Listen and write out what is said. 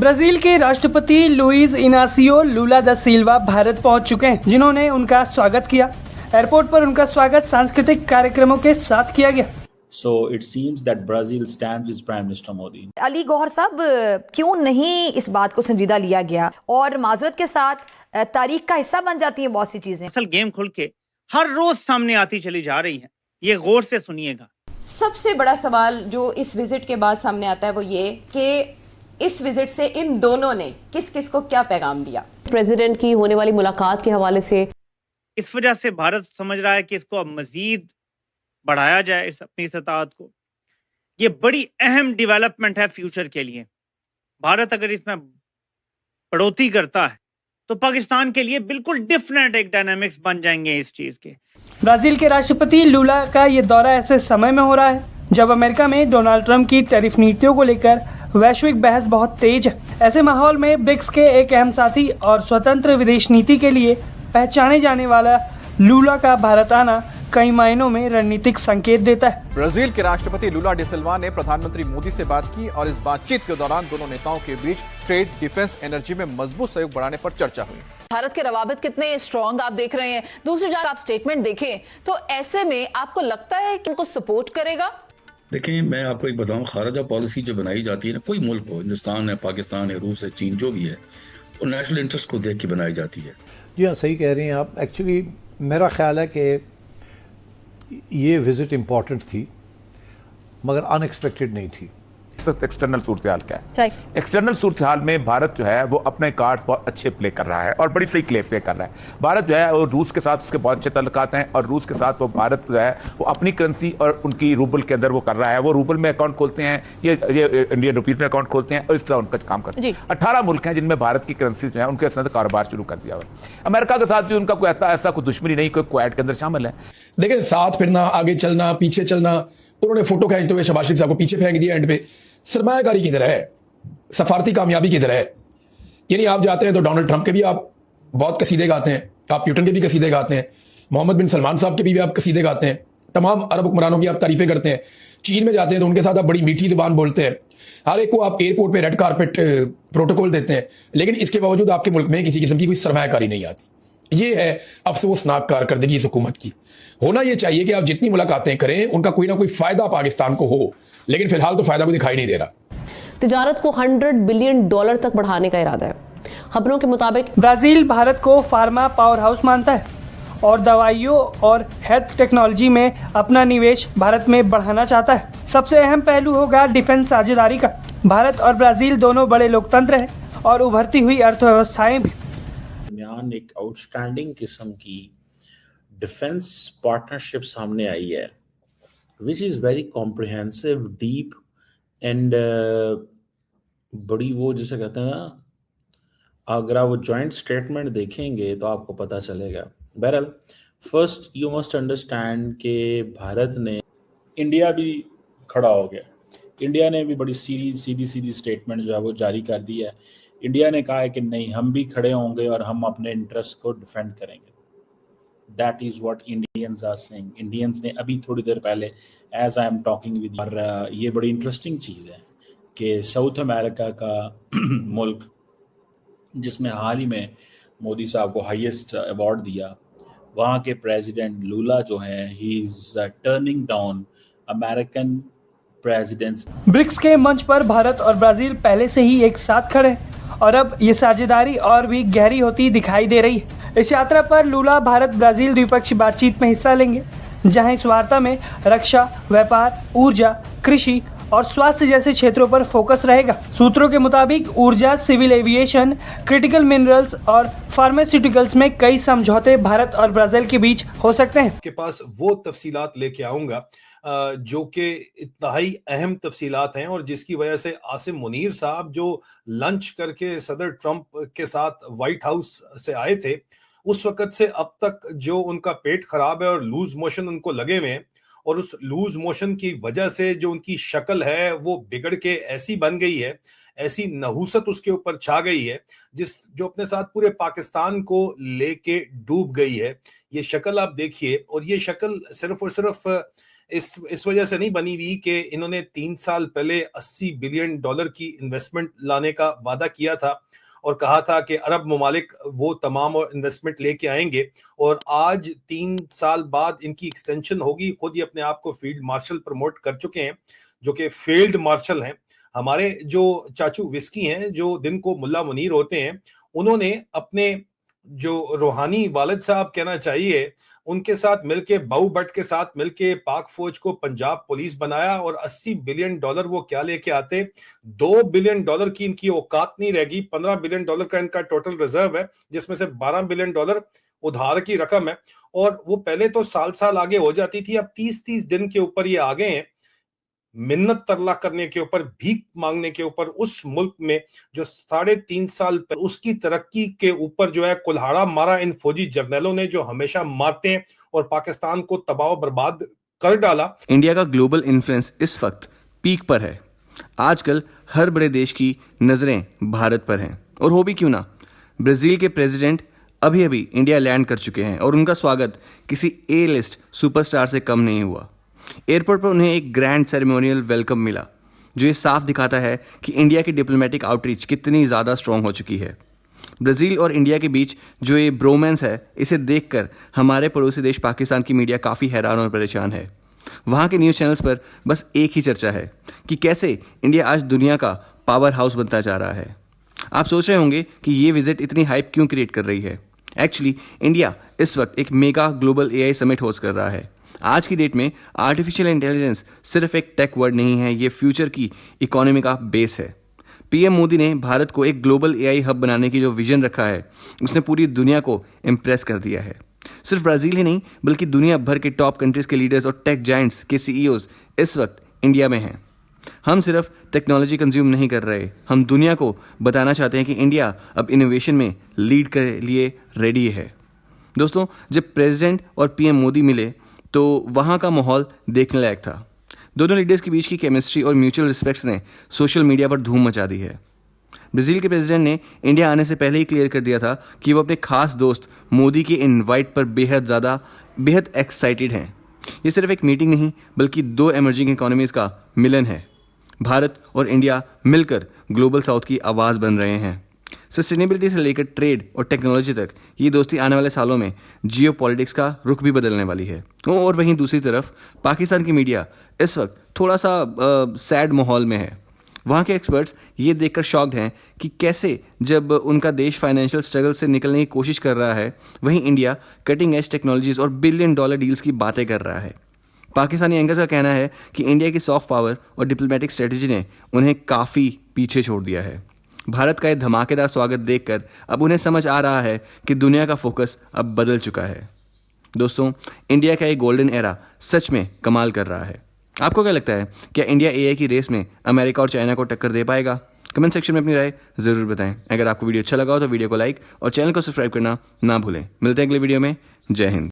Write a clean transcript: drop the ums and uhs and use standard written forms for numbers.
Brazil के राष्ट्रपति लुइज Inácio Lula दा सिल्वा भारत पहुंच चुके हैं, जिन्होंने उनका स्वागत किया। एयरपोर्ट पर उनका स्वागत सांस्कृतिक कार्यक्रमों के साथ किया गया। So it seems that Brazil stands with Prime Minister Modi. Ali Gauhar साहब, क्यों नहीं इस बात को संजीदा लिया गया और माजरत के साथ तारीख का हिस्सा बन जाती है बहुत सी चीजें। असल गेम खुल के हर रोज सामने आती चली जा रही है, ये गौर से सुनिएगा। सबसे बड़ा सवाल जो इस विजिट के बाद सामने आता है वो ये कि इस विजिट से इन दोनों ने किस किस को क्या पैगाम दिया। प्रेसिडेंट की होने वाली मुलाकात के हवाले से इस वजह से भारत समझ रहा है कि इसको अब मजीद बढ़ाया जाए, इस अपनी सताहत को। ये बड़ी अहम डेवलपमेंट है फ्यूचर के लिए। भारत अगर इसमें बढ़ोतरी करता है तो पाकिस्तान के लिए बिल्कुल डिफरेंट एक डायनामिक्स बन जाएंगे इस चीज के। ब्राजील के राष्ट्रपति लुला का ये दौरा ऐसे समय में हो रहा है जब अमेरिका में डोनाल्ड ट्रंप की टैरिफ नीतियों को लेकर वैश्विक बहस बहुत तेज है। ऐसे माहौल में ब्रिक्स के एक अहम साथी और स्वतंत्र विदेश नीति के लिए पहचाने जाने वाला लुला का भारत आना कई मायनों में रणनीतिक संकेत देता है। ब्राजील के राष्ट्रपति लुला डी सिल्वा ने प्रधानमंत्री मोदी से बात की और इस बातचीत के दौरान दोनों नेताओं के बीच ट्रेड, डिफेंस, एनर्जी में मजबूत सहयोग बढ़ाने पर चर्चा हुई। भारत के रवाबित कितने स्ट्रॉन्ग आप देख रहे हैं। दूसरी जगह आप स्टेटमेंट देखें तो ऐसे में आपको लगता है कि उनको सपोर्ट करेगा। देखिए, मैं आपको एक बताऊं, खारजा पॉलिसी जो बनाई जाती है ना, कोई मुल्क हो, हिंदुस्तान है, पाकिस्तान है, रूस है, चीन, जो भी है, वो नेशनल इंटरेस्ट को देख के बनाई जाती है। जी हाँ, सही कह रही हैं आप। एक्चुअली मेरा ख्याल है कि ये विजिट इम्पॉर्टेंट थी मगर अनएक्सपेक्टेड नहीं थी। एक्सटर्नल सूरत हाल क्या है? एक्सटर्नल सूरत हाल में भारत जो है वो अपने कार्ड बहुत अच्छे प्ले कर रहा है और बड़ी सही प्ले कर रहा है। भारत जो है वो रूस के साथ उसके बहुत अच्छे तल्लुकात हैं और रूस के साथ वो भारत जो है वो अपनी करेंसी और उनकी रूबल के अंदर वो कर रहा है। वो रूबल में अकाउंट खोलते हैं, ये इंडियन रुपीज में अकाउंट खोलते हैं और इस तरह उनका काम करते हैं। 18 मुल्क हैं जिनमें भारत की करेंसी जो है उनके साथ कारोबार शुरू कर दिया हुआ है। अमेरिका के साथ भी उनका कोई ऐसा कोई दुश्मनी नहीं, कोई क्वाड के अंदर शामिल है। देखिए, साथ फिरना, आगे चलना, पीछे चलना, उन्होंने फोटो खींचते हुए शहबाज शरीफ साहब को पीछे फेंक दिया एंड पे। सरमायाकारी किधर है? सफारती कामयाबी किधर है? यानी आप जाते हैं तो डोनाल्ड ट्रंप के भी आप बहुत कसीदे गाते हैं, आप प्यूटन के भी कसीदे गाते हैं, मोहम्मद बिन सलमान साहब के भी आप कसीदे गाते हैं, तमाम अरब हुक्मरानों की आप तारीफें करते हैं। चीन में जाते हैं तो उनके साथ आप बड़ी मीठी जुबान बोलते हैं, हर एक को आप एयरपोर्ट पे रेड कारपेट प्रोटोकॉल देते हैं, लेकिन इसके बावजूद आपके मुल्क में किसी किस्म की कोई सरमायाकारी नहीं आती। ये है अफसोसनाक कारकर्दगी इस हुकूमत की। होना ये चाहिए कि आप जितनी मुलाकातें करें उनका कोई ना कोई फायदा पाकिस्तान को हो, लेकिन फिलहाल तो फायदा कोई दिखाई नहीं दे रहा। तिजारत को $100 बिलियन तक बढ़ाने का इरादा है। खबरों के मुताबिक ब्राजील भारत को फार्मा पावर हाउस मानता है और दवाइयों और हेल्थ टेक्नोलॉजी में अपना निवेश भारत में बढ़ाना चाहता है। सबसे अहम पहलू होगा डिफेंस साझेदारी का। भारत और ब्राजील दोनों बड़े लोकतंत्र हैं और उभरती हुई अर्थव्यवस्थाएं भी। दरमियान एक आउटस्टैंडिंग किस्म की डिफेंस पार्टनरशिप सामने आई है, which is very comprehensive, deep and बड़ी, वो जिसे कहते हैं ना, अगर आप वो जॉइंट स्टेटमेंट देखेंगे तो आपको पता चलेगा। बहरहाल, फर्स्ट यू मस्ट अंडरस्टैंड कि भारत ने, इंडिया भी खड़ा हो गया। इंडिया ने भी बड़ी सीधी स्टेटमेंट जो है वो जारी कर दी है। इंडिया ने कहा है कि नहीं, हम भी खड़े होंगे और हम अपने इंटरेस्ट को डिफेंड करेंगे। That is what Indians are saying. Indians ने अभी थोड़ी देर पहले, as I am talking with you, और ये बड़ी इंटरेस्टिंग चीज़ है कि साउथ अमेरिका का मुल्क जिसमें हाल ही में मोदी साहब को हाईएस्ट अवार्ड दिया, वहाँ के प्रेसिडेंट लुला जो हैं, he is turning down American presidents. BRICS के मंच पर भारत और ब्राजील पहले से ही एक साथ खड़े हैं और अब ये साझेदारी और भी गहरी होती दिखाई दे रही है। इस यात्रा पर लुला भारत ब्राजील द्विपक्षीय बातचीत में हिस्सा लेंगे, जहां इस वार्ता में रक्षा, व्यापार, ऊर्जा, कृषि और स्वास्थ्य जैसे क्षेत्रों पर फोकस रहेगा। सूत्रों के मुताबिक ऊर्जा, सिविल एविएशन, क्रिटिकल मिनरल्स और फार्मास्यूटिकल्स में कई समझौते भारत और ब्राजील के बीच हो सकते हैं। के पास वो तफसीलात लेके आऊंगा जो कि इंतहाई अहम तफसीलात हैं और जिसकी वजह से आसिम मुनीर साहब जो लंच करके सदर ट्रंप के साथ व्हाइट हाउस से आए थे, उस वक्त से अब तक जो उनका पेट खराब है और लूज मोशन उनको लगे हुए हैं, और उस लूज मोशन की वजह से जो उनकी शक्ल है वो बिगड़ के ऐसी बन गई है, ऐसी नहूसत उसके ऊपर छा गई है जो अपने साथ पूरे पाकिस्तान को लेके डूब गई है। ये शक्ल आप देखिए, और ये शक्ल सिर्फ और सिर्फ इस वजह से नहीं बनी हुई कि इन्होंने 3 साल पहले $80 बिलियन की इन्वेस्टमेंट लाने का वादा किया था और कहा था कि अरब ममालिक वो तमाम इन्वेस्टमेंट लेके आएंगे, और आज 3 साल बाद इनकी एक्सटेंशन होगी। खुद ही अपने आप को फील्ड मार्शल प्रमोट कर चुके हैं, जो कि फील्ड मार्शल हैं। हमारे जो चाचू विस्की हैं, जो दिन को मुल्ला मुनीर होते हैं, उन्होंने अपने जो रूहानी वालिद साहब कहना चाहिए, उनके साथ मिलके, बाऊ भट्ट के साथ मिलके पाक फौज को पंजाब पुलिस बनाया और $80 बिलियन वो क्या लेके आते। $2 बिलियन की इनकी औकात नहीं रहेगी। $15 बिलियन का इनका टोटल रिजर्व है, जिसमें से $12 बिलियन उधार की रकम है, और वो पहले तो साल आगे हो जाती थी, अब 30 दिन के ऊपर ये आ गए हैं, मिन्नत तरला करने के ऊपर, भीख मांगने के ऊपर, उस मुल्क में जो 3.5 साल पहले उसकी तरक्की के ऊपर जो है कुल्हाड़ा मारा इन फौजी जर्नलों ने, जो हमेशा मारते हैं और पाकिस्तान को तबाह बर्बाद कर डाला। इंडिया का ग्लोबल इन्फ्लुएंस इस वक्त पीक पर है। आजकल हर बड़े देश की नजरें भारत पर हैं, और हो भी क्यों ना। ब्राजील के प्रेसिडेंट अभी इंडिया लैंड कर चुके हैं और उनका स्वागत किसी ए लिस्ट सुपरस्टार से कम नहीं हुआ। एयरपोर्ट पर उन्हें एक ग्रैंड सेरेमोनियल वेलकम मिला, जो ये साफ दिखाता है कि इंडिया की डिप्लोमेटिक आउटरीच कितनी ज़्यादा स्ट्रांग हो चुकी है। ब्राज़ील और इंडिया के बीच जो ये ब्रोमेंस है, इसे देखकर हमारे पड़ोसी देश पाकिस्तान की मीडिया काफ़ी हैरान और परेशान है। वहाँ के न्यूज़ चैनल्स पर बस एक ही चर्चा है कि कैसे इंडिया आज दुनिया का पावर हाउस बनता जा रहा है। आप सोच रहे होंगे कि ये विजिट इतनी हाइप क्यों क्रिएट कर रही है। एक्चुअली इंडिया इस वक्त एक mega global AI summit host कर रहा है। आज की डेट में आर्टिफिशियल इंटेलिजेंस सिर्फ एक टेक वर्ड नहीं है, ये फ्यूचर की इकोनॉमी का बेस है। PM मोदी ने भारत को एक ग्लोबल AI हब बनाने की जो विजन रखा है, उसने पूरी दुनिया को इम्प्रेस कर दिया है। सिर्फ ब्राज़ील ही नहीं, बल्कि दुनिया भर के टॉप कंट्रीज़ के लीडर्स और टेक जायंट्स के CEOs इस वक्त इंडिया में हैं। हम सिर्फ टेक्नोलॉजी कंज्यूम नहीं कर रहे, हम दुनिया को बताना चाहते हैं कि इंडिया अब इनोवेशन में लीड के लिए रेडी है। दोस्तों, जब प्रेसिडेंट और PM मोदी मिले तो वहाँ का माहौल देखने लायक था। दोनों लीडर्स के बीच की केमिस्ट्री और म्यूचुअल रिस्पेक्ट्स ने सोशल मीडिया पर धूम मचा दी है। ब्राज़ील के प्रेसिडेंट ने इंडिया आने से पहले ही क्लियर कर दिया था कि वो अपने खास दोस्त मोदी के इनवाइट पर बेहद एक्साइटेड हैं। ये सिर्फ एक मीटिंग नहीं, बल्कि 2 एमर्जिंग इकोनॉमीज़ का मिलन है। भारत और इंडिया मिलकर ग्लोबल साउथ की आवाज़ बन रहे हैं। सस्टेनेबिलिटी से लेकर ट्रेड और टेक्नोलॉजी तक ये दोस्ती आने वाले सालों में जियो पॉलिटिक्स का रुख भी बदलने वाली है। और वहीं दूसरी तरफ पाकिस्तान की मीडिया इस वक्त थोड़ा सा सैड माहौल में है। वहाँ के एक्सपर्ट्स ये देखकर शॉक्ड हैं कि कैसे जब उनका देश फाइनेंशियल स्ट्रगल से निकलने की कोशिश कर रहा है, वहीं इंडिया कटिंग एज टेक्नोलॉजीज़ और $बिलियन डील्स की बातें कर रहा है। पाकिस्तानी एंकर्स का कहना है कि इंडिया की सॉफ्ट पावर और डिप्लोमेटिक स्ट्रेटजी ने उन्हें काफ़ी पीछे छोड़ दिया है। भारत का यह धमाकेदार स्वागत देखकर अब उन्हें समझ आ रहा है कि दुनिया का फोकस अब बदल चुका है। दोस्तों, इंडिया का ये गोल्डन एरा सच में कमाल कर रहा है। आपको क्या लगता है, क्या इंडिया AI की रेस में अमेरिका और चाइना को टक्कर दे पाएगा? कमेंट सेक्शन में अपनी राय ज़रूर बताएं। अगर आपको वीडियो अच्छा लगा हो तो वीडियो को लाइक और चैनल को सब्सक्राइब करना ना भूलें। मिलते हैं अगले वीडियो में। जय हिंद।